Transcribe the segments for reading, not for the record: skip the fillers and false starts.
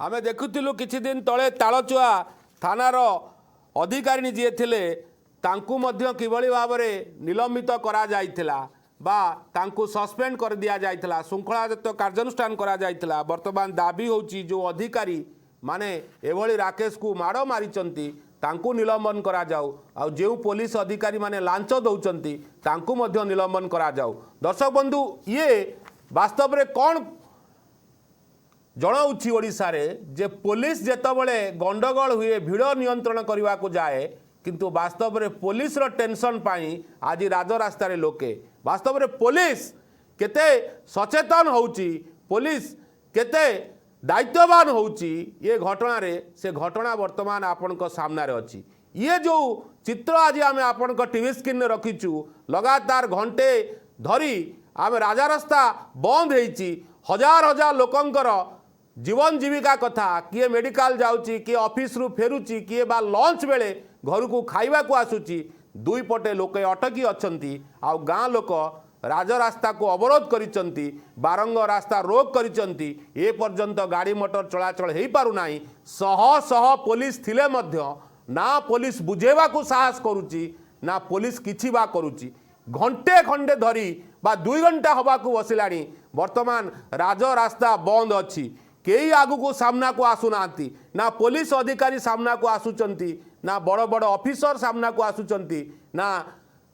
आमे देखुथिलु किछि दिन तळे तालचुआ थानार अधिकारी जी थिले तांकु मध्य किभଳି भाबरे निलंबित करा जाइथिला बा तांकु सस्पेंड कर दिया जाइथिला शृंखलागत कार्यानुष्ठान करा जाइथिला। वर्तमान दाबी होची जो अधिकारी माने एभଳି राकेश को माड़ मारिचंती तांकु निलंबन करा जाऊ आ जो पुलिस अधिकारी माने लांच दउचंती तांकु मध्य निलंबन करा जाऊ। दर्शक बंधु ये वास्तव रे कौन जनाऊँच ओडिशा रे जे पुलिस जेतबले गंडगोल हुए भिड़ नियंत्रण करने को जाए किंतु वास्तव में पुलिस रो टेंशन पाई आज राजरास्ता रे लोके वास्तव में पुलिस केते सचेतन होउची पुलिस केते दायित्ववान होउची ये घटना रे से घटना वर्तमान आपण को सामने रे अछि। ये जो चित्र आज आम आपण को टीवी स्क्रीन रखीचु लगातार घंटे धरी आम राजरास्ता बंद होईची हजार हजार लोकंकर जीवन जीविका कथा किए मेडिकल जाउची किए ऑफिस रु फेरुची किए बा लंच बेले घर को खाइबा को आसुची दुई पटे लोक अटकी अछंती आ गाँ लोक राजरास्ता को अवरोध करिसंती बारंग रास्ता रोक करिसंती ए पर्यंत गाड़ी मोटर चलाचल हो पारु नाही। शह शह पुलिस थिले मध्य ना पुलिस बुझेबा को साहस करूची ना पुलिस किछि बा करूची। घंटे खंडे धरी बा 2 घंटा हवा को बसिलाणी वर्तमान राजरास्ता बंद अछि कई आगु को सामना को आसुना ना पुलिस अधिकारी सामना को आसुचंती ना बड़ बड़ ऑफिसर सामना को आसुचंती ना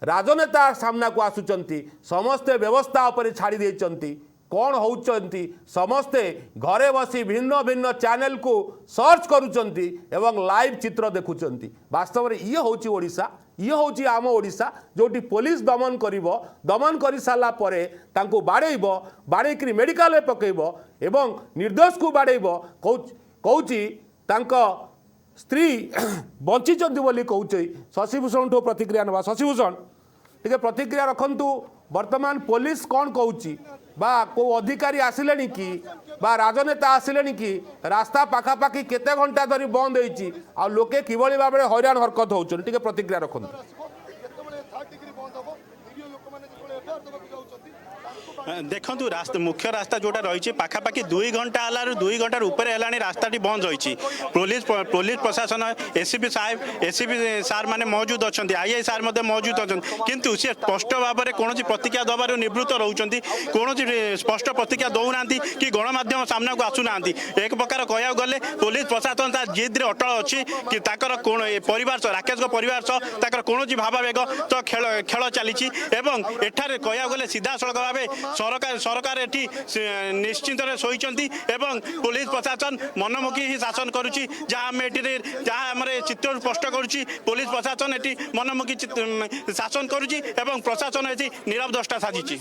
राजनेता सामना को आसुचंती समस्ते व्यवस्था उपरे छाड़ी देचंती कौन होउचंती समस्ते घरे बसी भिन्न भिन्न चैनल को सर्च करूचंती एवं लाइव चित्र देखुचंती। वास्तव में ये होची ओडिशा ये होची आम ओडिशा जोटी पुलिस दमन करिवो दमन करि साला परे तांको बाड़ेइबो बाड़ेकरी मेडिकल रे पकेइबो एवं निर्दोष को बाड़ेइबो कहूची तांको स्त्री बंचिचंती बोली कहूची। शशिभूषण ठो प्रतिक्रिया नबा। शशिभूषण टिके प्रतिक्रिया रखंतु वर्तमान पुलिस कौन कहूची बा को अधिकारी आसिलेनी कि बा राजनेता आसिलेनी कि रास्ता पाखापाखि केते घंटा धरी बंद होईची आ लोके किभଳି भाबरे हैरान हरकत होउछन टिके प्रतिक्रिया रखंतु। देखु रास्ता मुख्य रास्ता जोटा रही पाखापाखि 2 घंटा है 2 घंटार ऊपर है रास्ता बंद रही पुलिस प्रशासन एसीपी साहेब एसीपी सार माने मौजूद अच्छा आईआई सार मौजूद अच्छा किंतु सी स्पष्ट भाव में कौन प्रतिक्रिया दबार निवृत्त रोच कौन स्पष्ट प्रतिक्रिया दौना कि गणमाध्यम सामना को आसुना एक प्रकार कह गले पुलिस प्रशासन जिद्रे अटल अच्छी कि कौन परिवार राकेश परिवार सह कौन भावावेग तो खेल चली एठारे कह गले सीधा सड़क भाव सरकार एटी निश्चिंत शोचंती एवं पुलिस प्रशासन मनमुखी ही शासन करुच्ची जहाँ आम ये चित्र स्पष्ट करुच्ची पुलिस प्रशासन एटी मनमुखी शासन करुच्ची एवं प्रशासन ये नीरव दृष्टा साजिची।